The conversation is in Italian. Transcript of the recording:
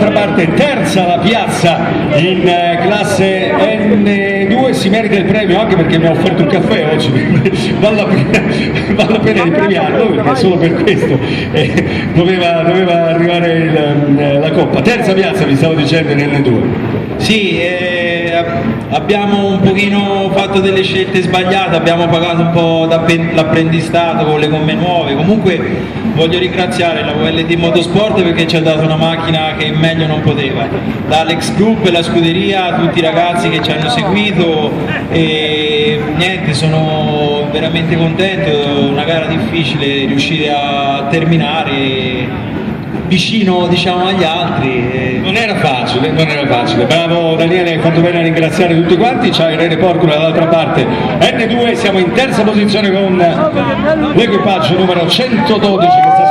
dall'altra parte terza la Piazza in classe N2, si merita il premio anche perché mi ha offerto un caffè oggi, vale la pena di premiarlo perché solo per questo doveva arrivare la Coppa. Terza Piazza, vi stavo dicendo, in N2. Sì, abbiamo un pochino fatto delle scelte sbagliate, abbiamo pagato un po' l'apprendistato con le gomme nuove. Comunque voglio ringraziare la VLT Motorsport perché ci ha dato una macchina che meglio non poteva, dall'X Group, la scuderia, tutti i ragazzi che ci hanno seguito e niente, sono veramente contento. È una gara difficile riuscire a terminare vicino, diciamo, agli altri. Non era facile, bravo Daniele, hai fatto bene a ringraziare tutti quanti. C'è Irene Porcula dall'altra parte, N2, siamo in terza posizione con l'equipaggio numero 112 che sta